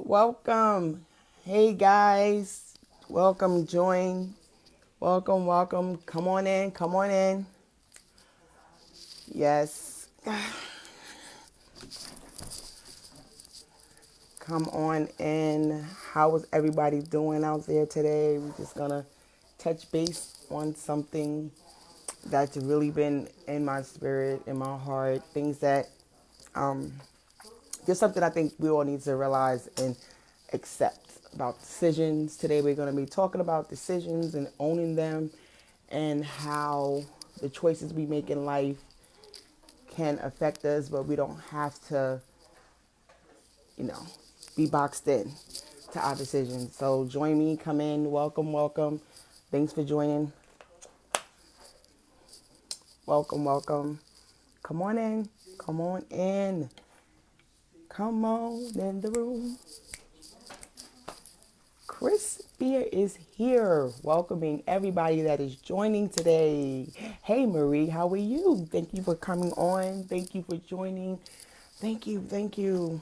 Welcome. Hey guys. Welcome, join. Welcome, welcome. Come on in, come on in. Yes. Come on in. How is everybody doing out there today? We're just gonna touch base on something that's really been in my spirit, in my heart. Things that just something I think we all need to realize and accept about decisions. Today we're going to be talking about decisions and owning them and how the choices we make in life can affect us, but we don't have to, you know, be boxed in to our decisions. So join me, come in, welcome, welcome. Thanks for joining. Welcome, welcome. Come on in. Come on in. Come on in the room. Chris Spear is here, welcoming everybody that is joining today. Hey Marie, how are you? Thank you for coming on. Thank you for joining. Thank you, thank you.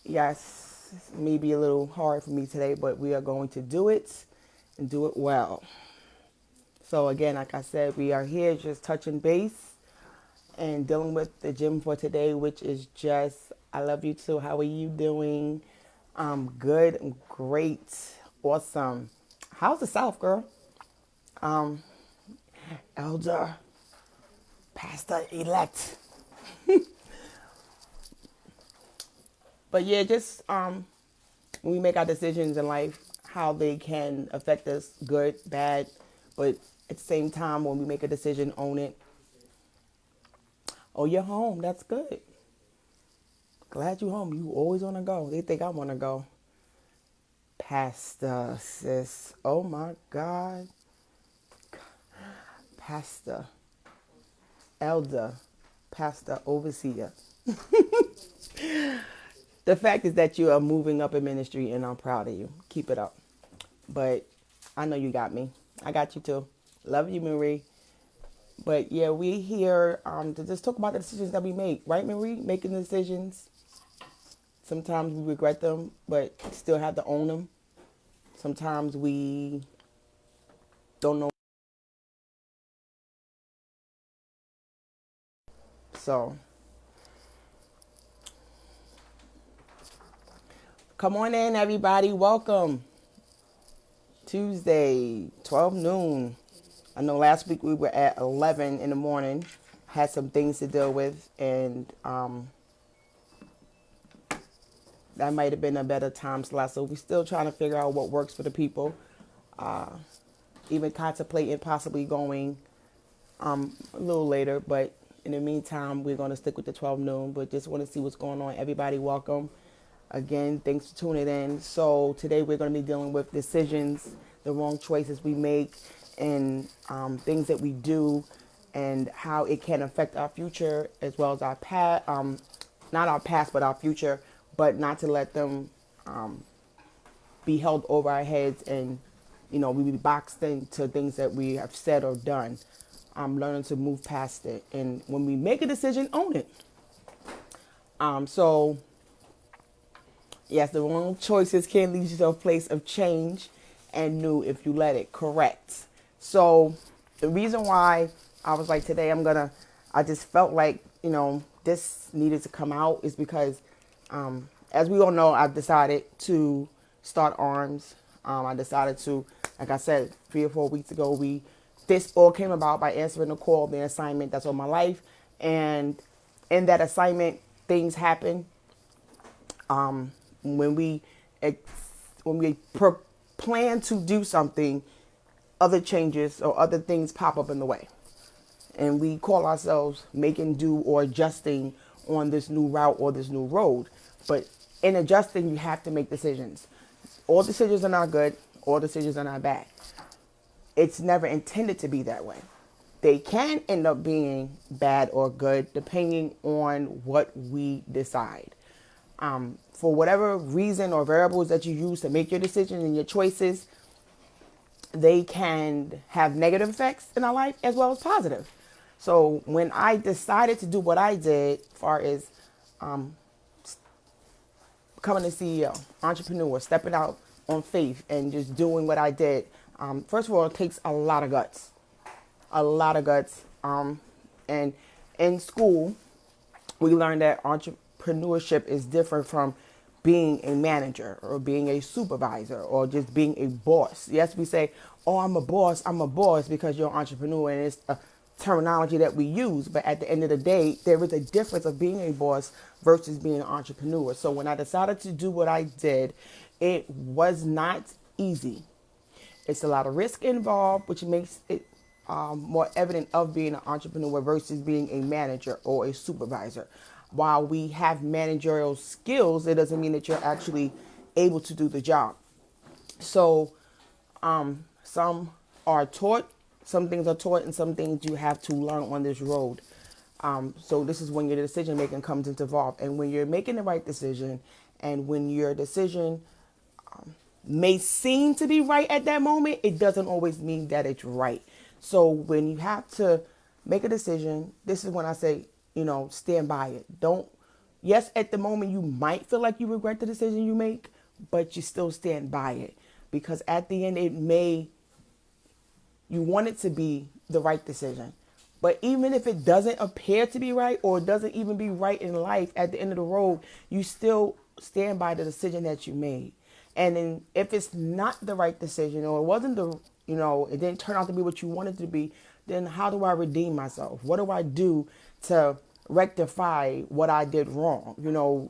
Yes, it may be a little hard for me today, but we are going to do it and do it well. So again, like I said, we are here just touching base and dealing with the gym for today, which is just, I love you too. How are you doing? Good, great, awesome. How's the South, girl? Um, Elder, Pastor elect. But yeah, just when we make our decisions in life, how they can affect us, good, bad, but at the same time, when we make a decision, own it. Oh, you're home. That's good. Glad you home. You always want to go. They think I want to go. Pastor, sis. Oh my God. Pastor, elder, pastor, overseer. The fact is that you are moving up in ministry and I'm proud of you. Keep it up. But I know you got me. I got you too. Love you, Marie. But yeah, we here to just talk about the decisions that we make. Right, Marie? Making decisions. Sometimes we regret them, but still have to own them. Sometimes we don't know. So come on in, everybody. Welcome. Tuesday, 12 noon. I know last week we were at 11 in the morning. Had some things to deal with, and that might have been a better time slot. So we're still trying to figure out what works for the people. Even contemplating possibly going a little later, but in the meantime, we're going to stick with the 12 noon. But just want to see what's going on. Everybody, welcome. Again, thanks for tuning in. So today we're going to be dealing with decisions, the wrong choices we make, and things that we do, and how it can affect our future as well as our past. Not our past, but our future. But not to let them be held over our heads, and we be boxed into things that we have said or done. Learning to move past it, and when we make a decision, own it. So yes, the wrong choices can lead you to a place of change and new if you let it. Correct. So the reason why I was like, today I just felt like, this needed to come out is because, as we all know, I've decided to start arms. I decided to, like I said, 3 or 4 weeks ago, this all came about by answering the call, the assignment that's on my life. And in that assignment, things happen. When we plan to do something, other changes or other things pop up in the way, and we call ourselves making do or adjusting on this new route or this new road. But in adjusting, you have to make decisions. All decisions are not good. All decisions are not bad. It's never intended to be that way. They can end up being bad or good depending on what we decide. For whatever reason or variables that you use to make your decisions and your choices, they can have negative effects in our life as well as positive. So when I decided to do what I did, as far as becoming a CEO, entrepreneur, stepping out on faith and just doing what I did. First of all, it takes a lot of guts, a lot of guts. And in school, we learned that entrepreneurship is different from being a manager or being a supervisor or just being a boss. Yes, we say, oh, I'm a boss because you're an entrepreneur, and it's a terminology that we use. But at the end of the day, there is a difference of being a boss versus being an entrepreneur. So when I decided to do what I did, it was not easy. It's a lot of risk involved, which makes it more evident of being an entrepreneur versus being a manager or a supervisor. While we have managerial skills, it doesn't mean that you're actually able to do the job. So some are taught, some things are taught, and some things you have to learn on this road. So this is when your decision making comes into involved. And when you're making the right decision, and when your decision may seem to be right at that moment, it doesn't always mean that it's right. So when you have to make a decision, this is when I say, stand by it. Don't, yes, at the moment you might feel like you regret the decision you make, but you still stand by it. Because at the end, you want it to be the right decision. But even if it doesn't appear to be right, or it doesn't even be right in life, at the end of the road, you still stand by the decision that you made. And then if it's not the right decision, or it wasn't it didn't turn out to be what you wanted it to be, then how do I redeem myself? What do I do to rectify what I did wrong?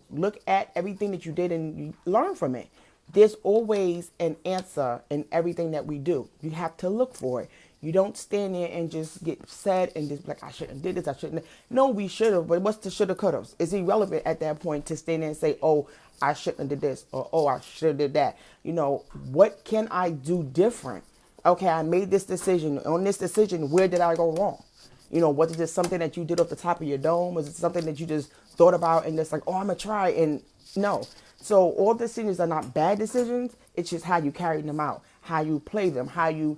Look at everything that you did and you learn from it. There's always an answer in everything that we do. You have to look for it. You don't stand there and just get sad and just be like, I shouldn't have did this, I shouldn't have. No, we should have, but what's the shoulda, coulda? It's irrelevant at that point to stand there and say, oh, I shouldn't have did this, or oh, I should have did that. What can I do different? Okay, I made this decision. On this decision, where did I go wrong? Was it just something that you did off the top of your dome? Was it something that you just thought about and just like, oh, I'm going to try? And no. So all decisions are not bad decisions. It's just how you carry them out, how you play them, how you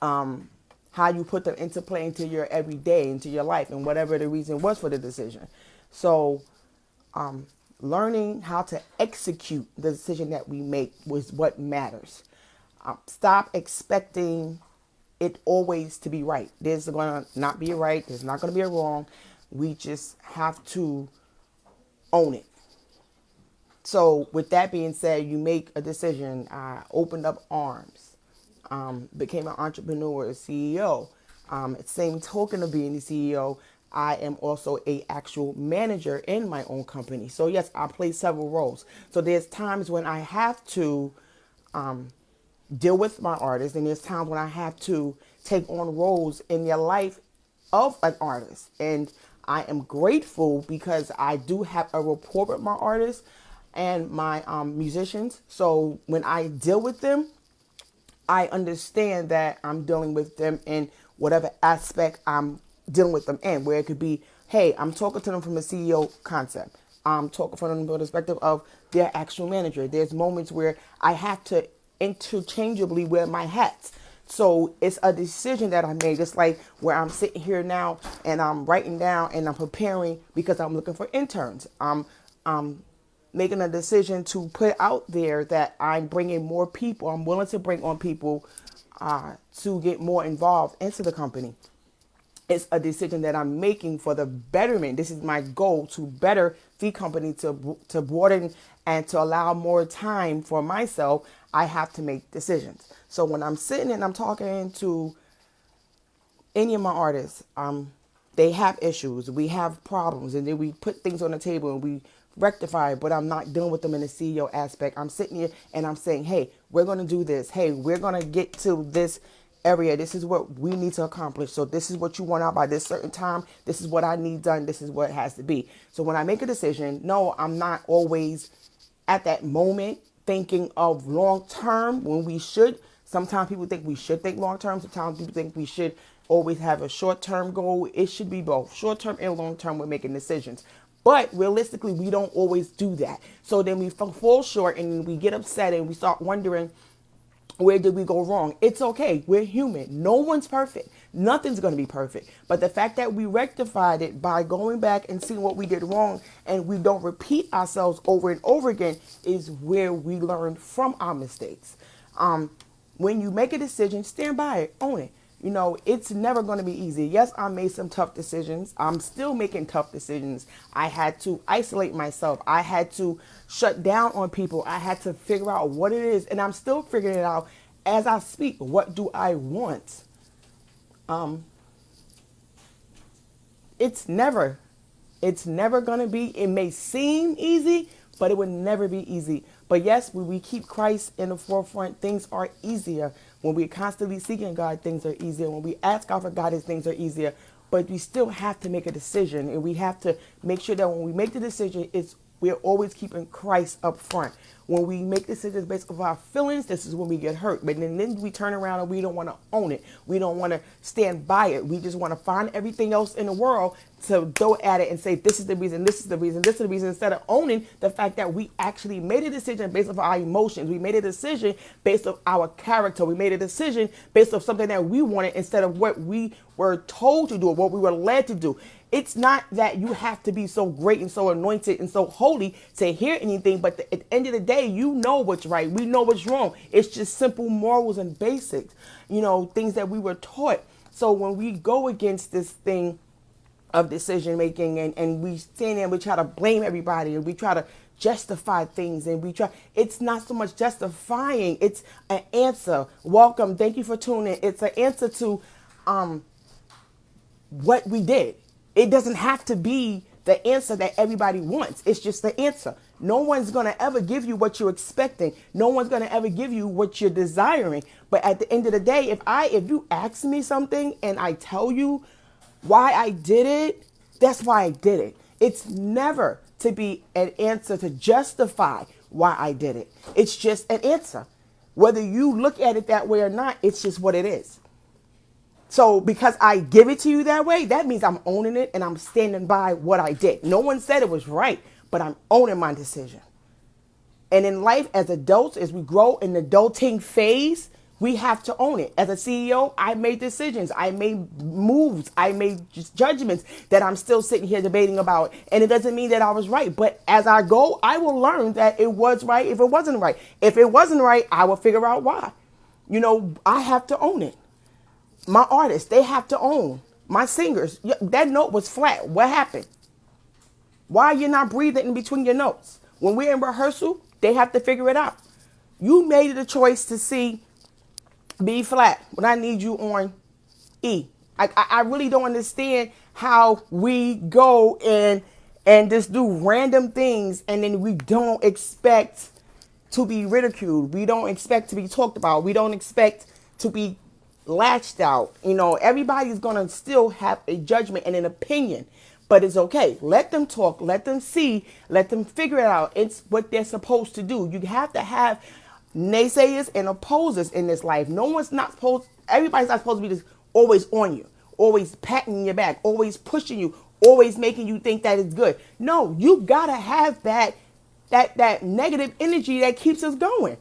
put them into play into your everyday, into your life, and whatever the reason was for the decision. So learning how to execute the decision that we make was what matters. Stop expecting it always to be right. There's going to not be a right. There's not going to be a wrong. We just have to own it. So with that being said, you make a decision. I opened up arms, became an entrepreneur, a CEO. Same token of being the CEO, I am also a actual manager in my own company. So yes, I play several roles. So there's times when I have to deal with my artists, and there's times when I have to take on roles in their life of an artist. And I am grateful because I do have a rapport with my artists and my musicians. So when I deal with them, I understand that I'm dealing with them in whatever aspect I'm dealing with them in, where it could be, hey, I'm talking to them from a CEO concept. I'm talking from the perspective of their actual manager. There's moments where I have to interchangeably wear my hats. So it's a decision that I made. It's like where I'm sitting here now and I'm writing down and I'm preparing because I'm looking for interns. I'm making a decision to put out there that I'm bringing more people. I'm willing to bring on people to get more involved into the company. It's a decision that I'm making for the betterment. This is my goal, to better the company, to broaden and to allow more time for myself. I have to make decisions. So when I'm sitting and I'm talking to any of my artists, they have issues, we have problems, and then we put things on the table and we rectify it, but I'm not dealing with them in the CEO aspect. I'm sitting here and I'm saying, hey, we're going to do this. Hey, we're going to get to this area. This is what we need to accomplish. So this is what you want out by this certain time. This is what I need done. This is what it has to be. So when I make a decision, no, I'm not always at that moment thinking of long term when we should. Sometimes people think we should think long term. Sometimes people think we should always have a short term goal. It should be both short term and long term when making decisions. But realistically, we don't always do that. So then we fall short and we get upset and we start wondering, Where did we go wrong? It's okay. We're human. No one's perfect. Nothing's going to be perfect. But the fact that we rectified it by going back and seeing what we did wrong and we don't repeat ourselves over and over again is where we learn from our mistakes. When you make a decision, stand by it, own it. You know, it's never going to be easy. Yes, I made some tough decisions. I'm still making tough decisions. I had to isolate myself. I had to shut down on people. I had to figure out what it is. And I'm still figuring it out as I speak. What do I want? It's never going to be, it may seem easy, but it would never be easy. But yes, when we keep Christ in the forefront, things are easier. When we're constantly seeking God, things are easier. When we ask God for guidance, things are easier. But we still have to make a decision, and we have to make sure that when we make the decision, we're always keeping Christ up front. When we make decisions based on our feelings, this is when we get hurt. But then we turn around and we don't want to own it. We don't want to stand by it. We just want to find everything else in the world to go at it and say, this is the reason, this is the reason, this is the reason, instead of owning the fact that we actually made a decision based on our emotions. We made a decision based on our character. We made a decision based on something that we wanted instead of what we were told to do or what we were led to do. It's not that you have to be so great and so anointed and so holy to hear anything, but at the end of the day, you know what's right. We know what's wrong. It's just simple morals and basics, things that we were taught. So when we go against this thing of decision making and we stand there and we try to blame everybody and we try to justify things and it's not so much justifying, it's an answer. Welcome. Thank you for tuning in. It's an answer to what we did. It doesn't have to be the answer that everybody wants. It's just the answer. No one's going to ever give you what you're expecting. No one's going to ever give you what you're desiring. But at the end of the day, if you ask me something and I tell you why I did it, that's why I did it. It's never to be an answer to justify why I did it. It's just an answer. Whether you look at it that way or not, it's just what it is. So because I give it to you that way, that means I'm owning it and I'm standing by what I did. No one said it was right, but I'm owning my decision. And in life, as adults, as we grow in the adulting phase, we have to own it. As a CEO, I made decisions. I made moves. I made just judgments that I'm still sitting here debating about. And it doesn't mean that I was right. But as I go, I will learn that it was right if it wasn't right. If it wasn't right, I will figure out why. I have to own it. My artists, they have to own. My singers, that note was flat. What happened? Why are you not breathing in between your notes? When we're in rehearsal, they have to figure it out. You made the choice to see B flat when I need you on E. I really don't understand how we go and just do random things and then we don't expect to be ridiculed. We don't expect to be talked about. We don't expect to be latched out. Everybody's going to still have a judgment and an opinion, but it's okay. Let them talk, let them see, let them figure it out. It's what they're supposed to do. You have to have naysayers and opposers in this life. Everybody's not supposed to be just always on you, always patting your back, always pushing you, always making you think that it's good. No, you got to have that negative energy that keeps us going.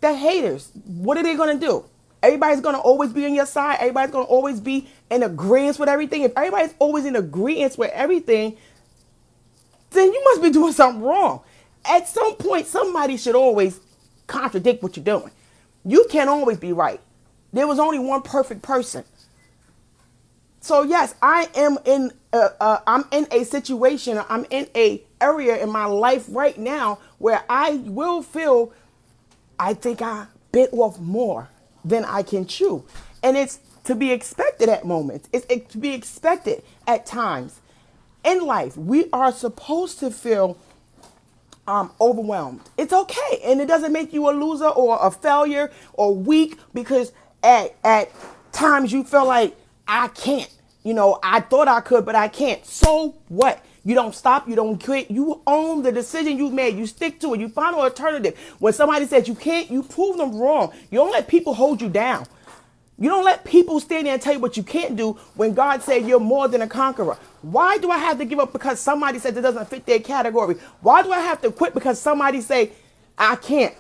The haters, what are they going to do? Everybody's going to always be on your side. Everybody's going to always be in agreement with everything. If everybody's always in agreement with everything, then you must be doing something wrong. At some point, somebody should always contradict what you're doing. You can't always be right. There was only one perfect person. So yes, I'm in a situation, I'm in a area in my life right now where I will feel, I think I bit off more than I can chew. And it's to be expected at moments. It's to be expected at times. In life, we are supposed to feel overwhelmed. It's okay. And it doesn't make you a loser or a failure or weak because at times you feel like, I can't. I thought I could, but I can't. So what? You don't stop. You don't quit. You own the decision you made. You stick to it. You find an alternative. When somebody says you can't, you prove them wrong. You don't let people hold you down. You don't let people stand there and tell you what you can't do when God said you're more than a conqueror. Why do I have to give up because somebody said it doesn't fit their category? Why do I have to quit because somebody say I can't?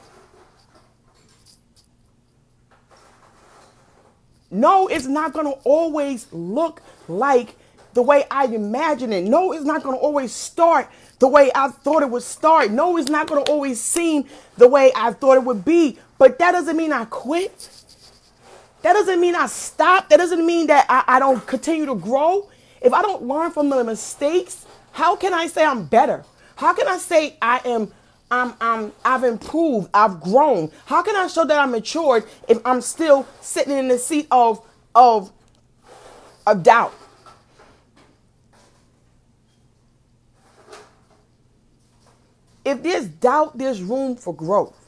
No, it's not going to always look like the way I imagine it. No, it's not going to always start the way I thought it would start. No, it's not going to always seem the way I thought it would be. But that doesn't mean I quit. That doesn't mean I stop. That doesn't mean that I don't continue to grow. If I don't learn from the mistakes, how can I say I'm better? How can I say I've improved, I've grown? How can I show that I'm matured if I'm still sitting in the seat of doubt? If there's doubt, there's room for growth.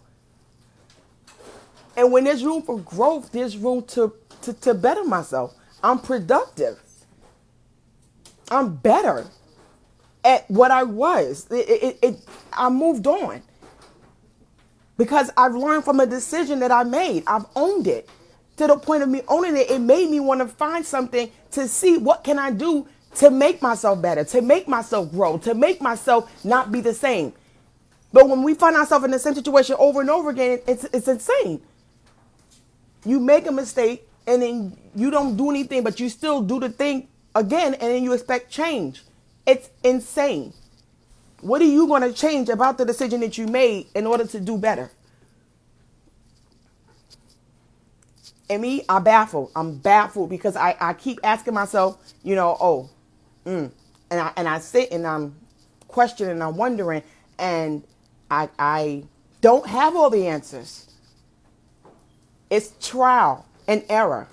And when there's room for growth, there's room to better myself. I'm productive. I'm better at what I was. I moved on because I've learned from a decision that I made. I've owned it to the point of me owning it. It made me want to find something to see what can I do to make myself better, to make myself grow, to make myself not be the same. But when we find ourselves in the same situation over and over again, it's insane. You make a mistake and then you don't do anything, but you still do the thing again, and then you expect change. It's insane. What are you going to change about the decision that you made in order to do better? And me, I'm baffled because I keep asking myself, and I sit and I'm questioning, I'm wondering, and I don't have all the answers. It's trial and error.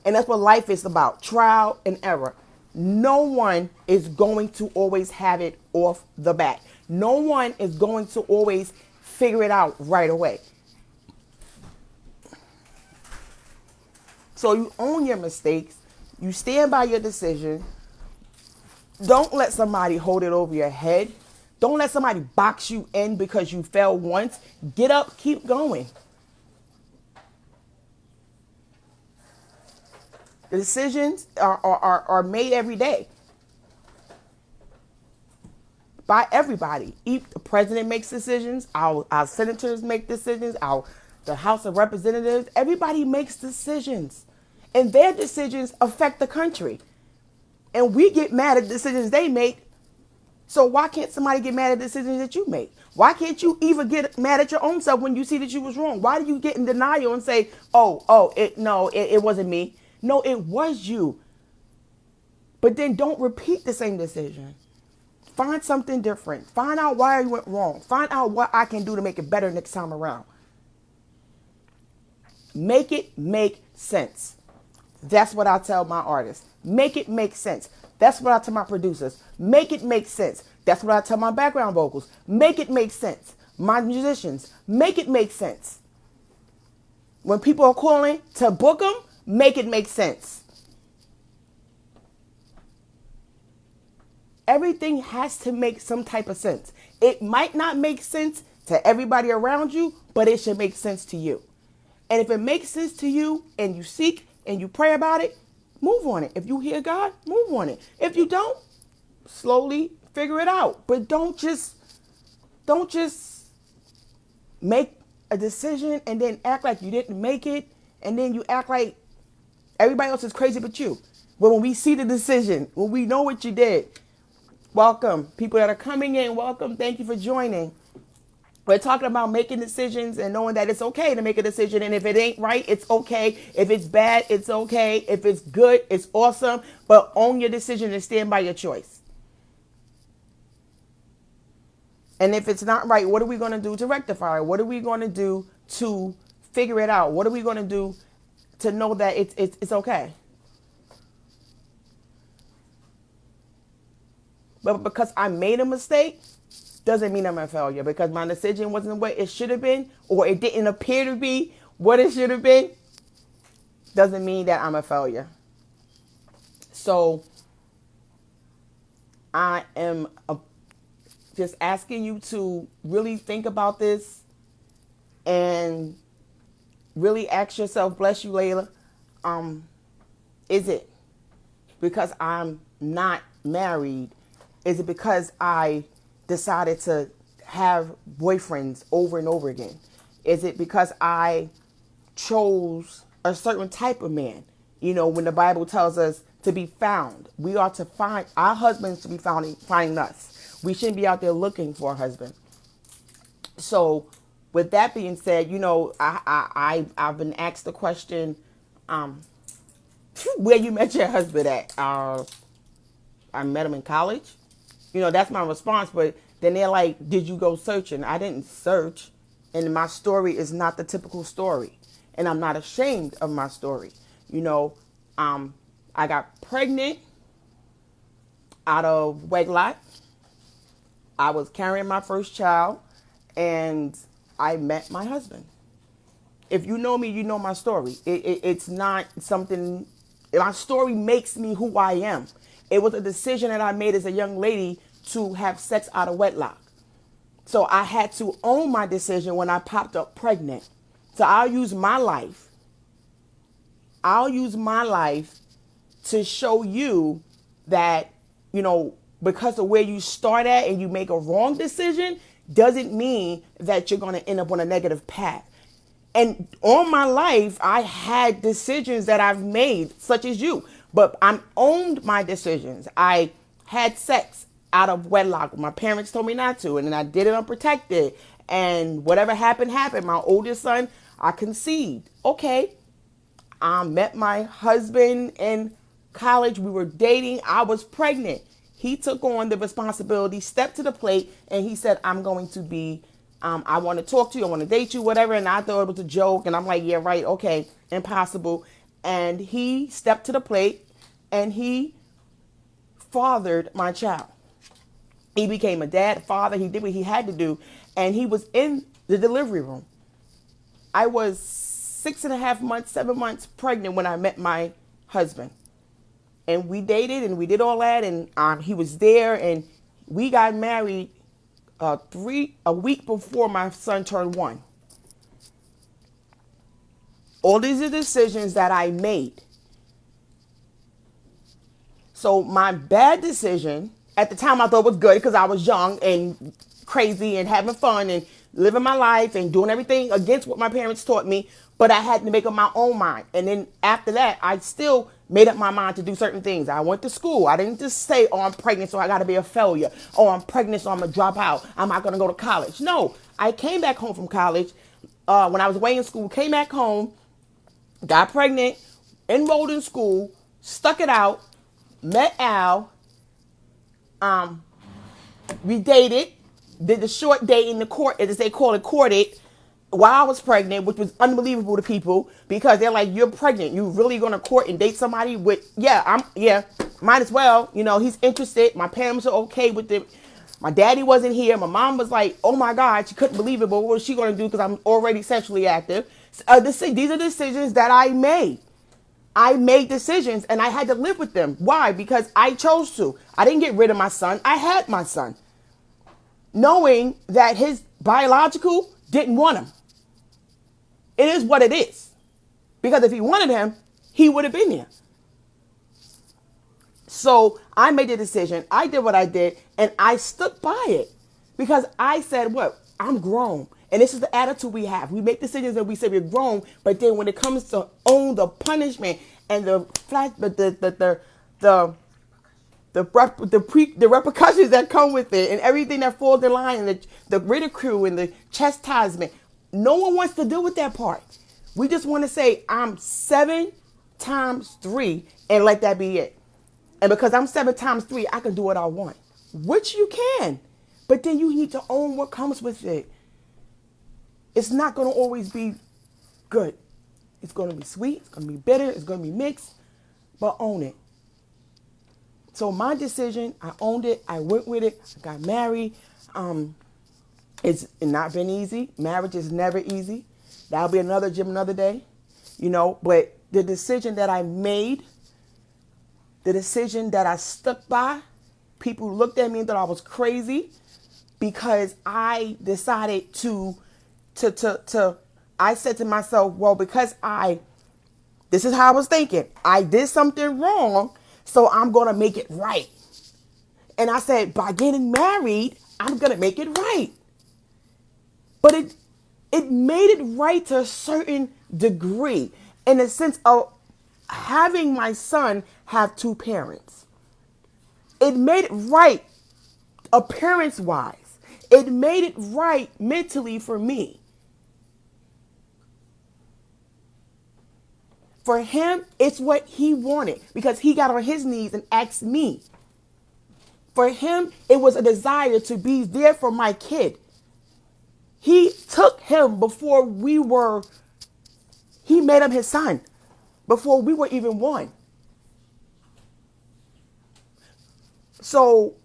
And that's what life is about, trial and error. No one is going to always have it off the bat. No one is going to always figure it out right away. So you own your mistakes. You stand by your decision. Don't let somebody hold it over your head. Don't let somebody box you in because you fell once. Get up, keep going. The decisions are made every day by everybody. The president makes decisions. Our senators make decisions. The House of Representatives. Everybody makes decisions. And their decisions affect the country. And we get mad at decisions they make. So why can't somebody get mad at decisions that you make? Why can't you even get mad at your own self when you see that you was wrong? Why do you get in denial and say, it wasn't me? No, it was you. But then don't repeat the same decision. Find something different. Find out why you went wrong. Find out what I can do to make it better next time around. Make it make sense. That's what I tell my artists. Make it make sense. That's what I tell my producers. Make it make sense. That's what I tell my background vocals. Make it make sense. My musicians, make it make sense. When people are calling to book them, make it make sense. Everything has to make some type of sense. It might not make sense to everybody around you, but it should make sense to you. And if it makes sense to you and you seek and you pray about it, move on it. If you hear God, move on it. If you don't, slowly figure it out. But don't just make a decision and then act like you didn't make it, and then you act like everybody else is crazy but you. But when we see the decision, when we know what you did, welcome. People that are coming in, welcome. Thank you for joining. We're talking about making decisions and knowing that it's okay to make a decision. And if it ain't right, it's okay. If it's bad, it's okay. If it's good, it's awesome. But own your decision and stand by your choice. And if it's not right, what are we going to do to rectify it? What are we going to do to figure it out? What are we going to do to know that it's okay? But because I made a mistake doesn't mean I'm a failure. Because my decision wasn't what it should have been, or it didn't appear to be what it should have been, doesn't mean that I'm a failure. So I am just asking you to really think about this and really ask yourself, bless you, Layla, is it because I'm not married? Is it because I decided to have boyfriends over and over again? Is it because I chose a certain type of man? You know, when the Bible tells us to be found, we are to find our husbands to be finding us. We shouldn't be out there looking for a husband. So, with that being said, you know, I've been asked the question, where you met your husband at? I met him in college. You know, that's my response. But then they're like, did you go searching? I didn't search. And my story is not the typical story. And I'm not ashamed of my story. You know, I got pregnant out of wedlock. I was carrying my first child and I met my husband. If you know me, you know my story. It's not something, my story makes me who I am. It was a decision that I made as a young lady to have sex out of wedlock. So I had to own my decision when I popped up pregnant. So I'll use my life to show you that, you know, because of where you start at and you make a wrong decision doesn't mean that you're going to end up on a negative path. And all my life, I had decisions that I've made, such as you, but I owned my decisions. I had sex out of wedlock. My parents told me not to, and then I did it unprotected. And whatever happened, happened. My oldest son, I conceived. Okay. I met my husband in college. We were dating. I was pregnant. He took on the responsibility, stepped to the plate, and he said, I'm going to be, I want to talk to you, I want to date you, whatever. And I thought it was a joke. And I'm like, yeah, right, okay, impossible. And he stepped to the plate and he fathered my child. He became a dad, father. He did what he had to do. And he was in the delivery room. I was 6.5 months, 7 months pregnant when I met my husband. And we dated and we did all that. And he was there and we got married a week before my son turned 1. All these are decisions that I made. So my bad decision at the time I thought was good because I was young and crazy and having fun and living my life and doing everything against what my parents taught me. But I had to make up my own mind. And then after that, I still made up my mind to do certain things. I went to school. I didn't just say, oh, I'm pregnant, so I got to be a failure. Oh, I'm pregnant, so I'm going to drop out. I'm not going to go to college. No, I came back home from college when I was away in school, came back home, got pregnant, enrolled in school, stuck it out, met Al. We dated, did the short date in the court, as they call it, courted, while I was pregnant, which was unbelievable to people because they're like, you're pregnant. You really going to court and date somebody with, might as well. You know, he's interested. My parents are okay with it. My daddy wasn't here. My mom was like, oh my God, she couldn't believe it. But what was she going to do? Because I'm already sexually active. These are decisions that I made. I made decisions and I had to live with them. Why? Because I chose to. I didn't get rid of my son. I had my son. Knowing that his biological didn't want him. It is what it is. Because if he wanted him, he would have been here. So I made a decision. I did what I did and I stuck by it. Because I said, what? I'm grown. And this is the attitude we have. We make decisions and we say we're grown, but then when it comes to own the punishment and the repercussions that come with it and everything that falls in line and the ridicule and the chastisement, no one wants to deal with that part. We just want to say I'm 7 times 3 and let that be it. And because I'm 7 times 3, I can do what I want, which you can. But then you need to own what comes with it. It's not going to always be good. It's going to be sweet. It's going to be bitter. It's going to be mixed. But own it. So my decision, I owned it. I went with it. I got married. It's not been easy. Marriage is never easy. That'll be another gym another day. You know, but the decision that I made, the decision that I stuck by, people looked at me and thought I was crazy because I decided I said to myself, well, because this is how I was thinking. I did something wrong, so I'm going to make it right. And I said, by getting married, I'm going to make it right. But it made it right to a certain degree, in the sense of having my son have two parents, it made it right appearance wise. It made it right mentally for me. For him, it's what he wanted because he got on his knees and asked me. For him, it was a desire to be there for my kid. He took him before he made him his son, before we were even one. So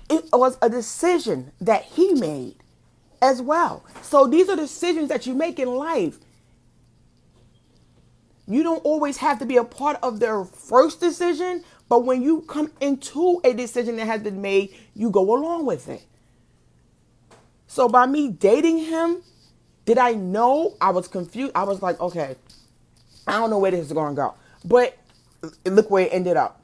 it was a decision that he made as well. So these are decisions that you make in life. You don't always have to be a part of their first decision, but when you come into a decision that has been made, you go along with it. So by me dating him, did I know? I was confused. I was like, okay, I don't know where this is going to go. But look where it ended up.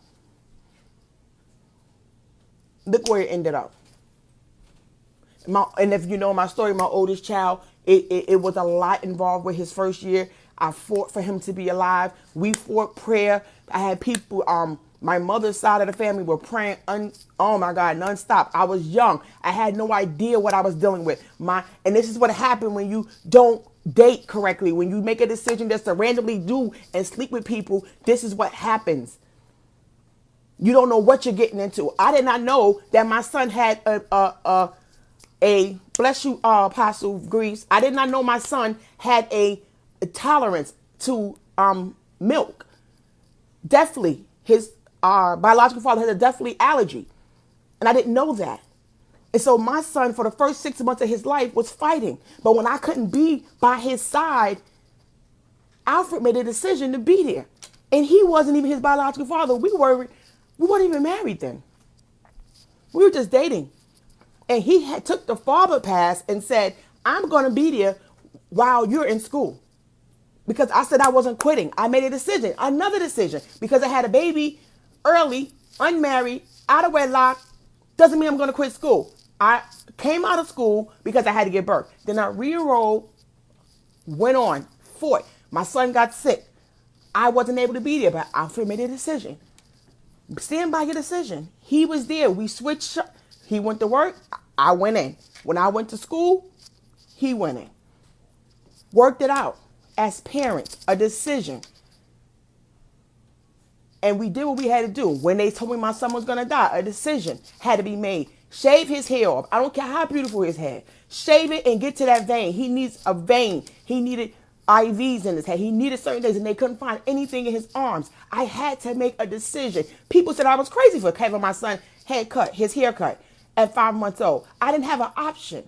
Look where it ended up. And if you know my story, my oldest child, it was a lot involved with his first year. I fought for him to be alive. We fought prayer. I had people, my mother's side of the family were praying, oh my God, nonstop. I was young. I had no idea what I was dealing with. And this is what happened when you don't date correctly. When you make a decision just to randomly do and sleep with people, this is what happens. You don't know what you're getting into. I did not know that my son had a bless you, Apostle Grease. I did not know my son had a tolerance to milk. Definitely, his biological father has a definitely allergy, and I didn't know that. And so my son, for the first 6 months of his life, was fighting. But when I couldn't be by his side, Alfred made a decision to be there, and he wasn't even his biological father. We weren't even married then. We were just dating. And he took the father pass and said, I'm going to be there while you're in school. Because I said I wasn't quitting. I made a decision, another decision. Because I had a baby early, unmarried, out of wedlock, doesn't mean I'm going to quit school. I came out of school because I had to give birth. Then I re-enrolled, went on, fought. My son got sick. I wasn't able to be there, but Alfred made a decision. Stand by your decision. He was there. We switched. He went to work. I went in. When I went to school, he went in. Worked it out as parents, a decision. And we did what we had to do. When they told me my son was going to die, a decision had to be made. Shave his hair off. I don't care how beautiful his hair. Shave it and get to that vein. He needs a vein. He needed IVs in his head. He needed certain things, and they couldn't find anything in his arms. I had to make a decision. People said I was crazy for having my son his hair cut at 5 months old. I didn't have an option.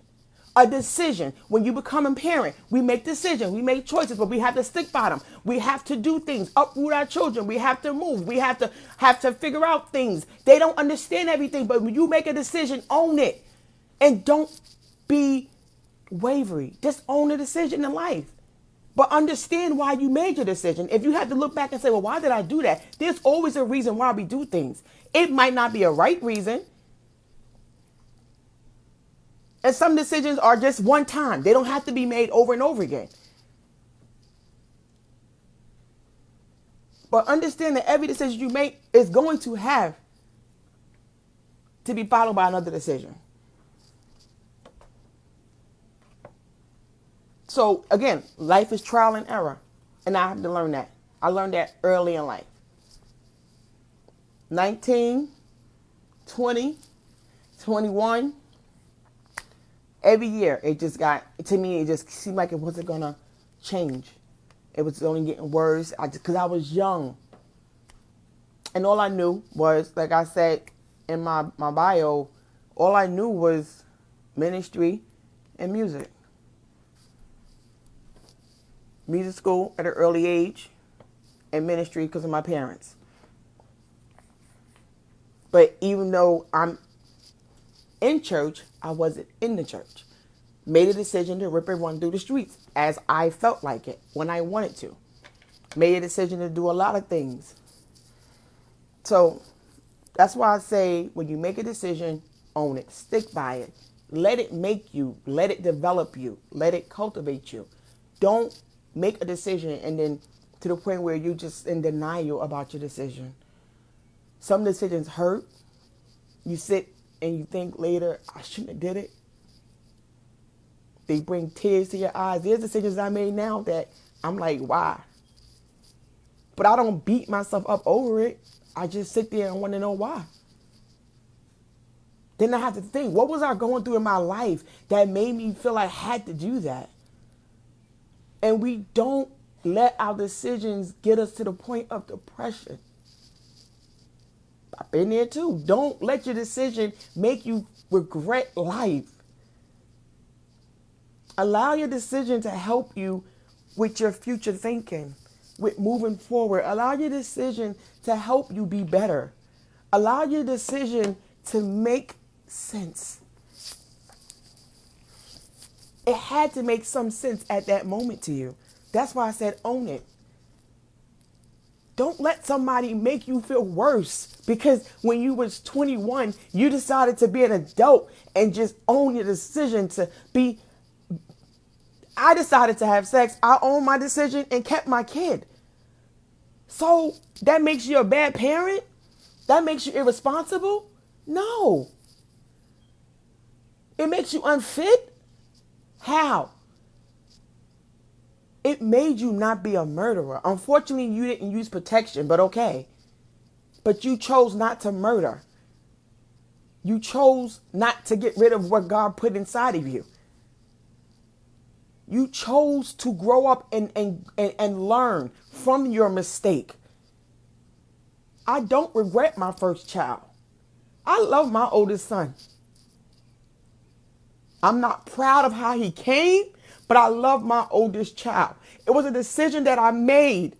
A decision. When you become a parent, we make decisions. We make choices, but we have to stick by them. We have to do things, uproot our children. We have to move. We have to figure out things. They don't understand everything, but when you make a decision, own it. And don't be wavery. Just own a decision in life. But understand why you made your decision. If you have to look back and say, well, why did I do that? There's always a reason why we do things. It might not be a right reason. And some decisions are just one time. They don't have to be made over and over again. But understand that every decision you make is going to have to be followed by another decision. So again, life is trial and error. And I have to learn that. I learned that early in life. 19, 20, 21. Every year, it just got, to me, it just seemed like it wasn't going to change. It was only getting worse because I was young. And all I knew was, like I said in my bio, all I knew was ministry and music. Music school at an early age and ministry because of my parents. But even though I'm in church, I wasn't in the church. Made a decision to rip and run through the streets as I felt like it when I wanted to. Made a decision to do a lot of things. So that's why I say when you make a decision, own it. Stick by it. Let it make you. Let it develop you. Let it cultivate you. Don't make a decision and then to the point where you're just in denial about your decision. Some decisions hurt. You sit and you think later, I shouldn't have did it. They bring tears to your eyes. There's decisions I made now that I'm like, why? But I don't beat myself up over it. I just sit there and want to know why. Then I have to think, what was I going through in my life that made me feel I had to do that? And we don't let our decisions get us to the point of depression. I've been there too. Don't let your decision make you regret life. Allow your decision to help you with your future thinking, with moving forward. Allow your decision to help you be better. Allow your decision to make sense. It had to make some sense at that moment to you. That's why I said own it. Don't let somebody make you feel worse because when you was 21, you decided to be an adult and just own your decision to be. I decided to have sex. I owned my decision and kept my kid. So that makes you a bad parent? That makes you irresponsible? No. It makes you unfit? How? It made you not be a murderer. Unfortunately, you didn't use protection, but okay. But you chose not to murder. You chose not to get rid of what God put inside of you. You chose to grow up and learn from your mistake. I don't regret my first child. I love my oldest son. I'm not proud of how he came, but I love my oldest child. It was a decision that I made,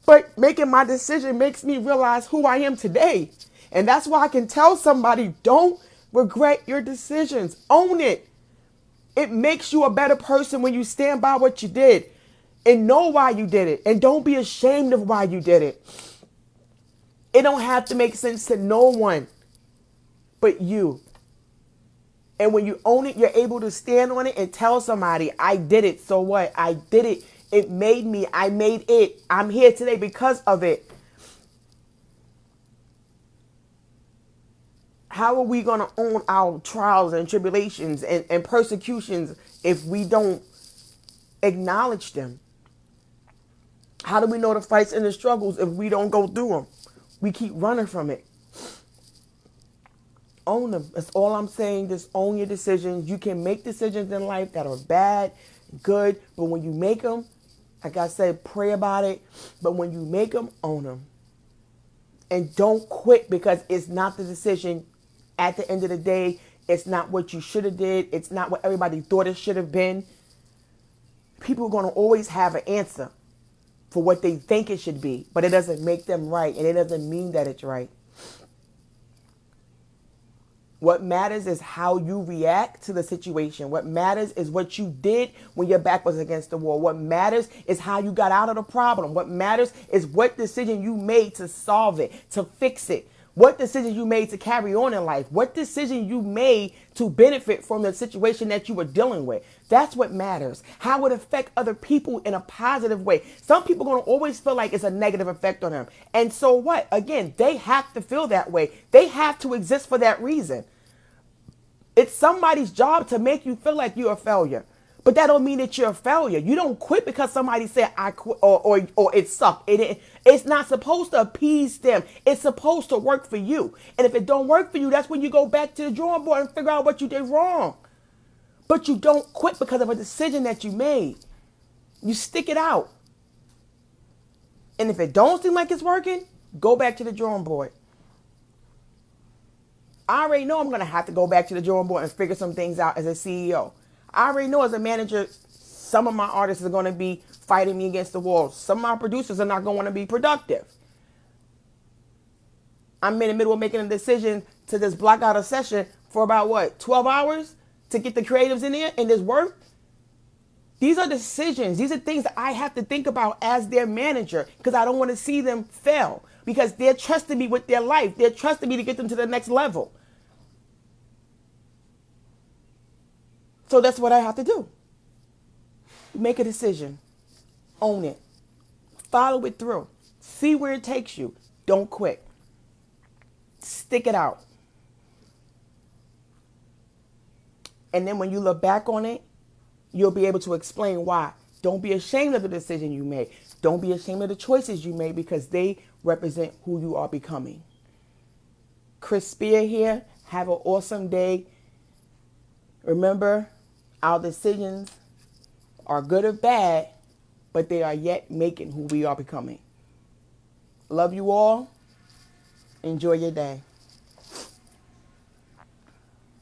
but making my decision makes me realize who I am today. And that's why I can tell somebody, don't regret your decisions. Own it. It makes you a better person when you stand by what you did and know why you did it. And don't be ashamed of why you did it. It don't have to make sense to no one but you. And when you own it, you're able to stand on it and tell somebody, I did it. So what? I did it. It made me. I made it. I'm here today because of it. How are we going to own our trials and tribulations and persecutions if we don't acknowledge them? How do we know the fights and the struggles if we don't go through them? We keep running from it. Own them. That's all I'm saying. Just own your decisions. You can make decisions in life that are bad, good, but when you make them, like I said, pray about it. But when you make them, own them. And don't quit because it's not the decision. At the end of the day, it's not what you should have did. It's not what everybody thought it should have been. People are going to always have an answer for what they think it should be, but it doesn't make them right, and it doesn't mean that it's right. What matters is how you react to the situation. What matters is what you did when your back was against the wall. What matters is how you got out of the problem. What matters is what decision you made to solve it, to fix it. What decision you made to carry on in life. What decision you made to benefit from the situation that you were dealing with. That's what matters. How it affect other people in a positive way. Some people are going to always feel like it's a negative effect on them. And so what? Again, they have to feel that way. They have to exist for that reason. It's somebody's job to make you feel like you're a failure. But that don't mean that you're a failure. You don't quit because somebody said I quit or it sucked. It's not supposed to appease them. It's supposed to work for you. And if it don't work for you, that's when you go back to the drawing board and figure out what you did wrong. But you don't quit because of a decision that you made. You stick it out. And if it don't seem like it's working, go back to the drawing board. I already know I'm going to have to go back to the drawing board and figure some things out as a CEO. I already know as a manager, some of my artists are going to be fighting me against the wall. Some of my producers are not going to want to be productive. I'm in the middle of making a decision to just block out a session for about 12 hours to get the creatives in there and this work. These are decisions. These are things that I have to think about as their manager because I don't want to see them fail because they're trusting me with their life. They're trusting me to get them to the next level. So that's what I have to do. Make a decision. Own it. follow it through. See where it takes you. Don't quit. Stick it out. And then when you look back on it, you'll be able to explain why. Don't be ashamed of the decision you made. Don't be ashamed of the choices you made, because they represent who you are becoming. Chris Spear here. Have an awesome day. Remember, our decisions are good or bad, but they are yet making who we are becoming. Love you all. Enjoy your day.